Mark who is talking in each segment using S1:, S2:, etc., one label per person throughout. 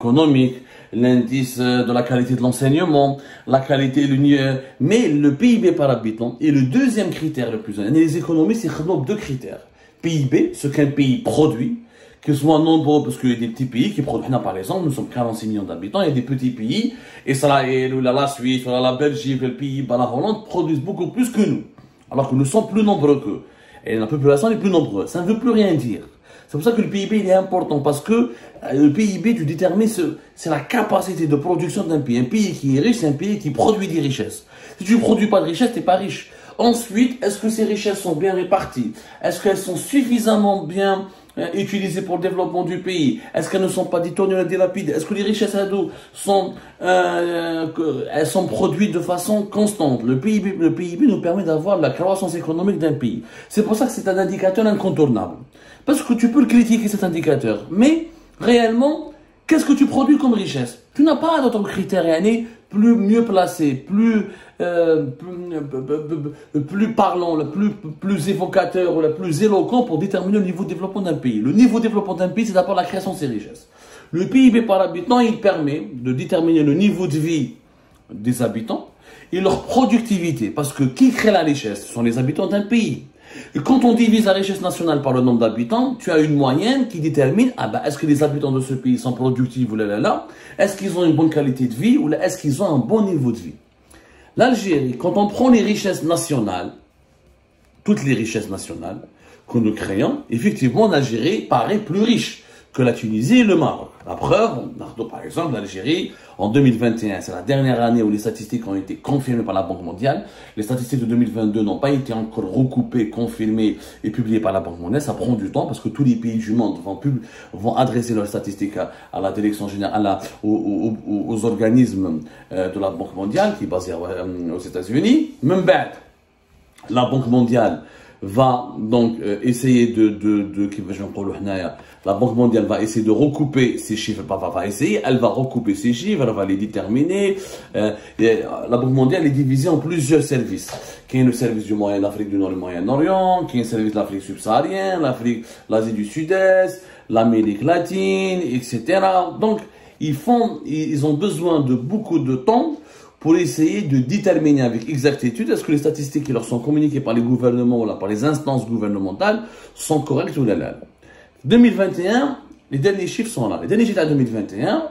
S1: économique, l'indice de la qualité de l'enseignement, la qualité, mais le PIB par habitant est le deuxième critère le plus important. Les économistes, ils ont deux critères. PIB, ce qu'un pays produit, que ce soit nombreux, parce qu'il y a des petits pays qui produisent, par exemple, nous sommes 46 millions d'habitants, il y a des petits pays, et ça, la Suisse, la Belgique, le Pays-Bas, la Hollande produisent beaucoup plus que nous, alors que nous sommes plus nombreux qu'eux. Et la population est plus nombreuse. Ça ne veut plus rien dire. C'est pour ça que le PIB il est important, parce que le PIB, tu détermines, c'est la capacité de production d'un pays. Un pays qui est riche, c'est un pays qui produit des richesses. Si tu ne produis pas de richesses, tu n'es pas riche. Ensuite, est-ce que ces richesses sont bien réparties? Est-ce qu'elles sont suffisamment bien utilisées pour le développement du pays? Est-ce qu'elles ne sont pas détournées et dilapidées? Est-ce que les richesses sont produites de façon constante? Le PIB nous permet d'avoir la croissance économique d'un pays. C'est pour ça que c'est un indicateur incontournable. Parce que tu peux le critiquer, cet indicateur. Mais, réellement, qu'est-ce que tu produis comme richesse? Tu n'as pas d'autres critères mieux placé, plus parlant, plus évocateur ou le plus éloquent pour déterminer le niveau de développement d'un pays. Le niveau de développement d'un pays, c'est d'abord la création de ses richesses. Le PIB par habitant, il permet de déterminer le niveau de vie des habitants et leur productivité. Parce que qui crée la richesse? Ce sont les habitants d'un pays. Et quand on divise la richesse nationale par le nombre d'habitants, tu as une moyenne qui détermine, est-ce que les habitants de ce pays sont productifs ou là, est-ce qu'ils ont une bonne qualité de vie ou est-ce qu'ils ont un bon niveau de vie. L'Algérie, quand on prend les richesses nationales, toutes les richesses nationales que nous créons, effectivement, l'Algérie paraît plus riche que la Tunisie et le Maroc. La preuve, par exemple, l'Algérie, en 2021, c'est la dernière année où les statistiques ont été confirmées par la Banque mondiale. Les statistiques de 2022 n'ont pas été encore recoupées, confirmées et publiées par la Banque mondiale. Ça prend du temps parce que tous les pays du monde vont adresser leurs statistiques à la direction générale, aux organismes de la Banque mondiale qui est basée aux États-Unis. Même bête, la Banque mondiale va donc essayer la Banque mondiale va essayer de recouper ces chiffres, elle va recouper ces chiffres, elle va les déterminer. La Banque mondiale est divisée en plusieurs services. Qui est le service du l'Afrique du Nord et du Moyen-Orient, qui est le service de l'Afrique subsaharienne, l'Asie du Sud-Est, l'Amérique latine, etc. Donc, ils ont besoin de beaucoup de temps pour essayer de déterminer avec exactitude est-ce que les statistiques qui leur sont communiquées par les gouvernements ou par les instances gouvernementales sont correctes ou là. 2021, les derniers chiffres sont là. Les derniers chiffres à 2021,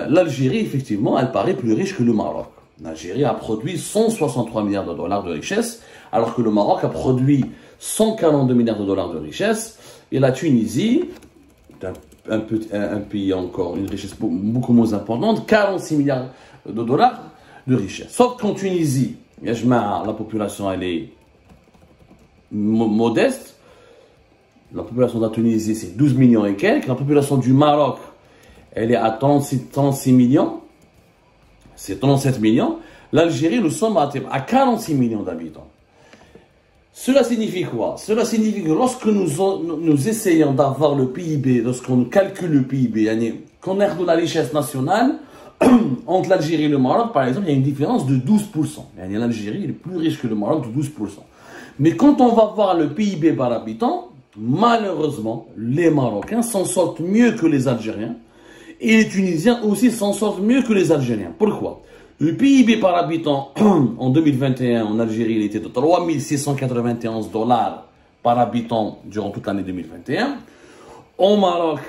S1: l'Algérie, effectivement, elle paraît plus riche que le Maroc. L'Algérie a produit 163 milliards de dollars de richesse, alors que le Maroc a produit 142 milliards de dollars de richesse, et la Tunisie, un pays encore, une richesse beaucoup moins importante, 46 milliards de dollars de richesse. Sauf qu'en Tunisie, la population elle est modeste. La population de la Tunisie c'est 12 millions et quelques. La population du Maroc elle est à 36 millions. C'est 37 millions. L'Algérie, nous sommes à 46 millions d'habitants. Cela signifie quoi? Cela signifie que lorsque nous essayons d'avoir le PIB, lorsqu'on calcule le PIB, qu'on ait de la richesse nationale, entre l'Algérie et le Maroc, par exemple, il y a une différence de 12%. L'Algérie est plus riche que le Maroc de 12%. Mais quand on va voir le PIB par habitant, malheureusement, les Marocains s'en sortent mieux que les Algériens. Et les Tunisiens aussi s'en sortent mieux que les Algériens. Pourquoi? Le PIB par habitant, en 2021, en Algérie, il était de 3 691 dollars par habitant durant toute l'année 2021. Au Maroc,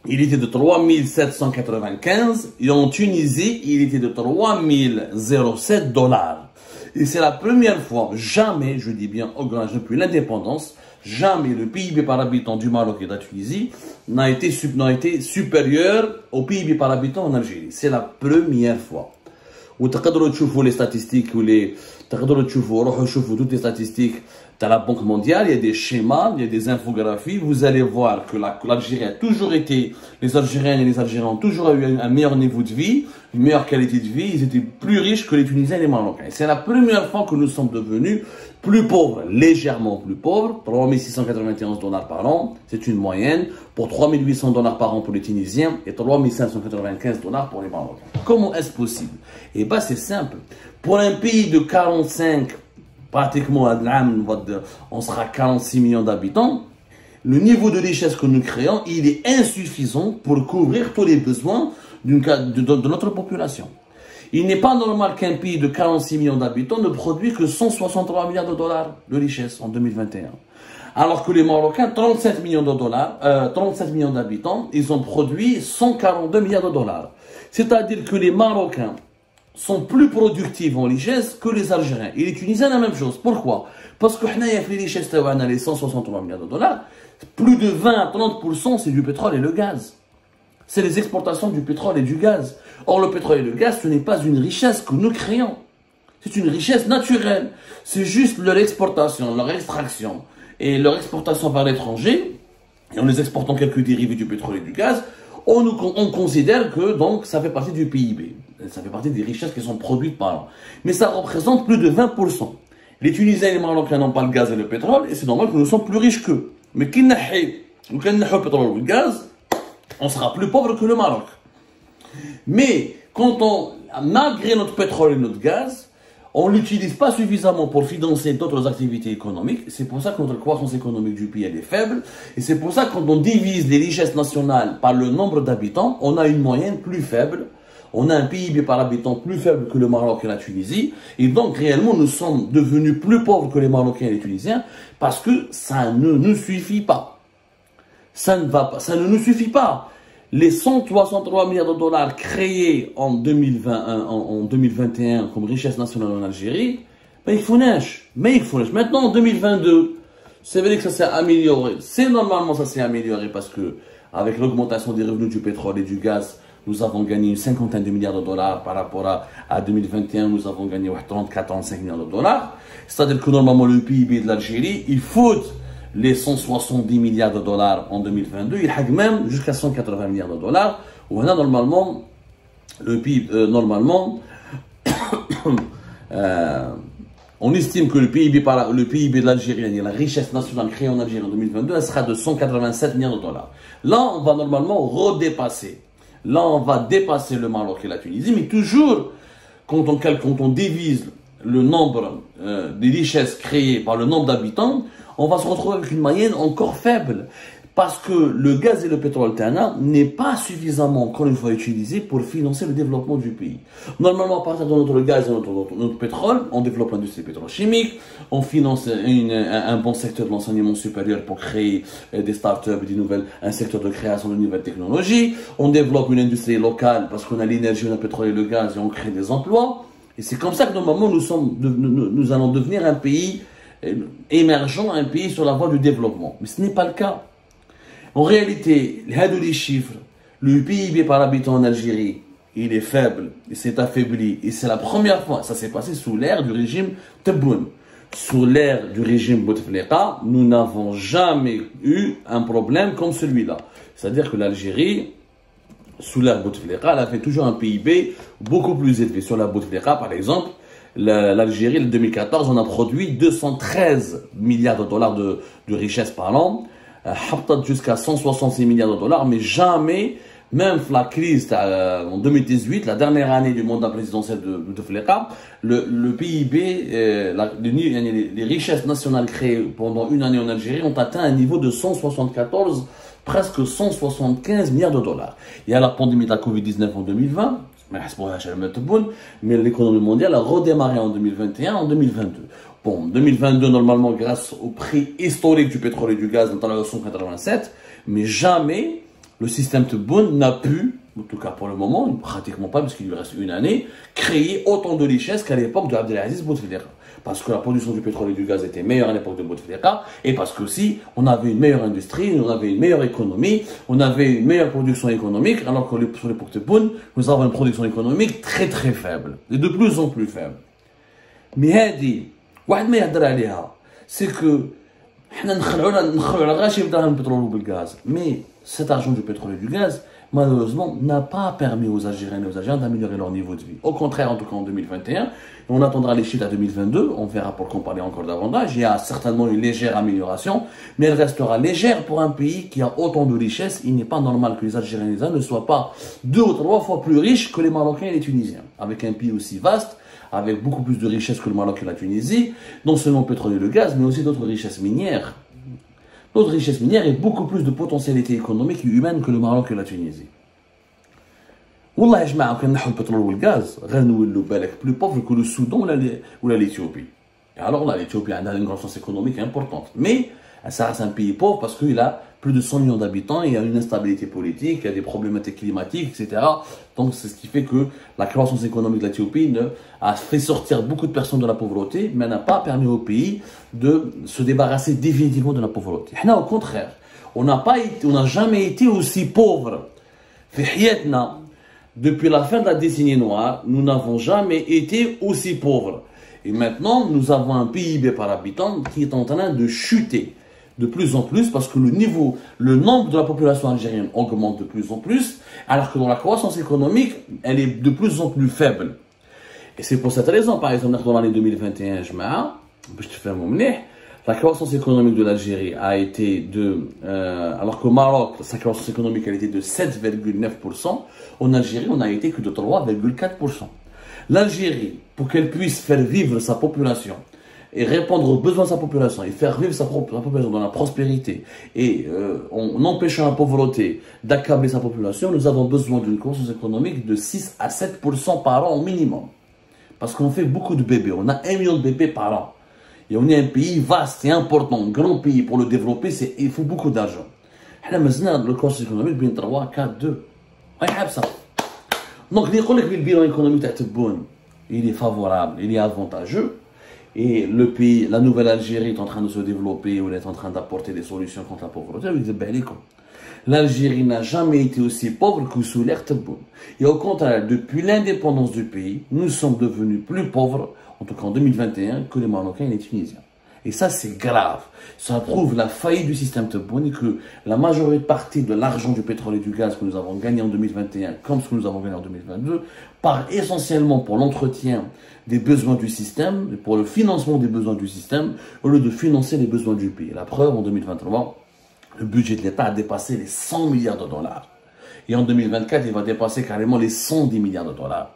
S1: il était de 3 795 et en Tunisie, il était de 3 007 dollars. Et c'est la première fois, jamais, je dis bien, depuis l'indépendance, jamais le PIB par habitant du Maroc et de la Tunisie n'a été supérieur au PIB par habitant en Algérie. C'est la première fois. Vous pouvez voir les statistiques, toutes les statistiques de la Banque mondiale, il y a des schémas, il y a des infographies, vous allez voir que l'Algérie a toujours été, les Algériennes et les Algériens ont toujours eu un meilleur niveau de vie, une meilleure qualité de vie, ils étaient plus riches que les Tunisiens et les Marocains. C'est la première fois que nous sommes devenus plus pauvres, légèrement plus pauvres, 3 691 dollars par an, c'est une moyenne, pour 3 800 dollars par an pour les Tunisiens et 3 595 dollars pour les Marocains. Comment est-ce possible? Eh bien c'est simple, pour un pays de 45, pratiquement on sera 46 millions d'habitants, le niveau de richesse que nous créons, il est insuffisant pour couvrir tous les besoins de notre population. Il n'est pas normal qu'un pays de 46 millions d'habitants ne produise que 163 milliards de dollars de richesse en 2021. Alors que les Marocains, 37 millions de dollars, 37 millions d'habitants, ils ont produit 142 milliards de dollars. C'est-à-dire que les Marocains sont plus productifs en richesse que les Algériens. Et les Tunisiens, la même chose. Pourquoi? Parce que les richesses, les 163 milliards de dollars, plus de 20 à 30%, c'est du pétrole et le gaz. C'est les exportations du pétrole et du gaz. Or, le pétrole et le gaz, ce n'est pas une richesse que nous créons. C'est une richesse naturelle. C'est juste leur exportation, leur extraction et leur exportation vers l'étranger. Et en les exportant quelques dérivés du pétrole et du gaz, on considère que donc ça fait partie du PIB. Ça fait partie des richesses qui sont produites par an. Mais ça représente plus de 20%. Les Tunisiens et les Marocains n'ont pas le gaz et le pétrole, et c'est normal que nous sommes plus riches qu'eux. Mais qui n'a le pétrole ou le gaz, on sera plus pauvre que le Maroc. Mais malgré notre pétrole et notre gaz, on ne l'utilise pas suffisamment pour financer d'autres activités économiques. C'est pour ça que notre croissance économique du pays elle est faible. Et c'est pour ça que quand on divise les richesses nationales par le nombre d'habitants, on a une moyenne plus faible. On a un PIB par habitant plus faible que le Maroc et la Tunisie. Et donc, réellement, nous sommes devenus plus pauvres que les Marocains et les Tunisiens parce que ça ne nous suffit pas. Ça ne va pas. Ça ne nous suffit pas. Les 163 milliards de dollars créés en 2021 comme richesse nationale en Algérie, mais il faut neige. Maintenant, en 2022, c'est vrai que ça s'est amélioré. Normalement, ça s'est amélioré parce que, avec l'augmentation des revenus du pétrole et du gaz, nous avons gagné une cinquantaine de milliards de dollars par rapport à 2021, nous avons gagné 34-35 milliards de dollars. C'est-à-dire que normalement, le PIB de l'Algérie, il faut les 170 milliards de dollars en 2022, il a même jusqu'à 180 milliards de dollars. Où on a normalement, le PIB, on estime que le PIB de l'Algérie, la richesse nationale créée en Algérie en 2022, elle sera de 187 milliards de dollars. Là, on va normalement redépasser. Là, on va dépasser le Maroc et la Tunisie, mais toujours, quand on divise le nombre des richesses créées par le nombre d'habitants, on va se retrouver avec une moyenne encore faible. Parce que le gaz et le pétrole Tana n'est pas suffisamment, encore une fois, utilisé pour financer le développement du pays. Normalement, à partir de notre gaz et notre pétrole, on développe l'industrie pétrochimique, on finance un bon secteur de l'enseignement supérieur pour créer des startups, un secteur de création de nouvelles technologies, on développe une industrie locale parce qu'on a l'énergie, le pétrole et le gaz et on crée des emplois. Et c'est comme ça que normalement nous allons devenir un pays émergent, un pays sur la voie du développement. Mais ce n'est pas le cas. En réalité, les chiffres, le PIB par habitant en Algérie, il est faible, il s'est affaibli. Et c'est la première fois, ça s'est passé sous l'ère du régime Tebboune. Sous l'ère du régime Bouteflika, nous n'avons jamais eu un problème comme celui-là. C'est-à-dire que l'Algérie, sous l'ère Bouteflika, elle avait toujours un PIB beaucoup plus élevé. Sur la Bouteflika, par exemple, l'Algérie, en 2014, on a produit 213 milliards de dollars de richesse par an. Jusqu'à 166 milliards de dollars, mais jamais, même la crise en 2018, la dernière année du mandat présidentiel de Bouteflika, le PIB, les richesses nationales créées pendant une année en Algérie ont atteint un niveau de 174, presque 175 milliards de dollars. Il y a la pandémie de la Covid-19 en 2020, mais l'économie mondiale a redémarré en 2021, en 2022. Bon, 2022, normalement, grâce au prix historique du pétrole et du gaz, dans la 187, mais jamais le système Tebboune n'a pu, en tout cas pour le moment, pratiquement pas, parce qu'il lui reste une année, créer autant de richesses qu'à l'époque de Abdelaziz Bouteflika. Parce que la production du pétrole et du gaz était meilleure à l'époque de Bouteflika, et parce que aussi, on avait une meilleure industrie, on avait une meilleure économie, on avait une meilleure production économique, alors que sur l'époque Tebboune, nous avons une production économique très très faible, et de plus en plus faible. Mais واحد ما يهضر عليها c'est que حنا نخلعوا على غاشي بدراهم البترول وبالغاز. Mais cet argent du pétrole et du gaz malheureusement n'a pas permis aux Algériens et aux Algériens d'améliorer leur niveau de vie. Au contraire, en tout cas en 2021, on attendra les chiffres à 2022, on verra pour comparer encore davantage. Il y a certainement une légère amélioration, mais elle restera légère pour un pays qui a autant de richesses. Il n'est pas normal que les Algériens et les Algériens ne soient pas 2 ou 3 fois plus riches que les Marocains et les Tunisiens, avec un pays aussi vaste, avec beaucoup plus de richesses que le Maroc et la Tunisie, non seulement le pétrole et le gaz, mais aussi d'autres richesses minières. Notre richesse minière est beaucoup plus de potentialité économique et humaine que le Maroc et la Tunisie. والله يا جماعه كان نحو البترول والغاز غنولوا بالك بلو بوفر كو لو السودان ولا l'Éthiopie. Et alors là, l'Éthiopie a une croissance économique importante. Mais ça reste un pays pauvre parce qu'il a plus de 100 millions d'habitants, il y a une instabilité politique, il y a des problématiques climatiques, etc. Donc c'est ce qui fait que la croissance économique de l'Éthiopie a fait sortir beaucoup de personnes de la pauvreté, mais n'a pas permis au pays de se débarrasser définitivement de la pauvreté. Au contraire, on n'a jamais été aussi pauvre. Depuis la fin de la décennie noire, nous n'avons jamais été aussi pauvres. Et maintenant, nous avons un PIB par habitant qui est en train de chuter de plus en plus parce que le nombre de la population algérienne augmente de plus en plus, alors que dans la croissance économique, elle est de plus en plus faible. Et c'est pour cette raison, par exemple, dans l'année 2021, la croissance économique de l'Algérie a été alors qu'au Maroc, sa croissance économique elle était de 7,9%, en Algérie, on n'a été que de 3,4%. L'Algérie, pour qu'elle puisse faire vivre sa population et répondre aux besoins de sa population et faire vivre sa population dans la prospérité et en empêchant la pauvreté d'accabler sa population, nous avons besoin d'une croissance économique de 6 à 7% par an au minimum. Parce qu'on fait beaucoup de bébés, on a 1 million de bébés par an. Et on est un pays vaste et important, un grand pays. Pour le développer, il faut beaucoup d'argent. Le croissance économique, bien 3, 4, 2. Donc, le bilan économique de Tebboune, il est favorable, il est avantageux. Et le pays, la nouvelle Algérie est en train de se développer, ou elle est en train d'apporter des solutions contre la pauvreté. L'Algérie n'a jamais été aussi pauvre que sous l'ère Tebboune. Et au contraire, depuis l'indépendance du pays, nous sommes devenus plus pauvres, en tout cas en 2021, que les Marocains et les Tunisiens. Et ça, c'est grave. Ça prouve la faillite du système Tebboune et que la majorité partie de l'argent du pétrole et du gaz que nous avons gagné en 2021, comme ce que nous avons gagné en 2022, part essentiellement pour l'entretien des besoins du système, et pour le financement des besoins du système, au lieu de financer les besoins du pays. La preuve, en 2023, le budget de l'État a dépassé les 100 milliards de dollars. Et en 2024, il va dépasser carrément les 110 milliards de dollars.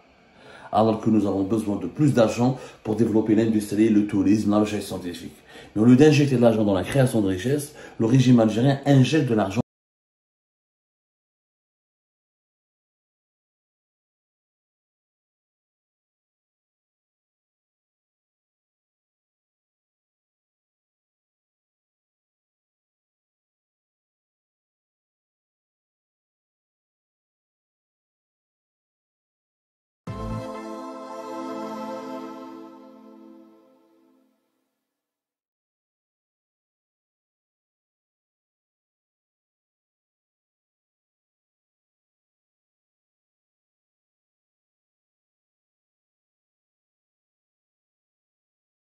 S1: Alors que nous avons besoin de plus d'argent pour développer l'industrie, le tourisme, la recherche scientifique. Mais au lieu d'injecter de l'argent dans la création de richesses, le régime algérien injecte de l'argent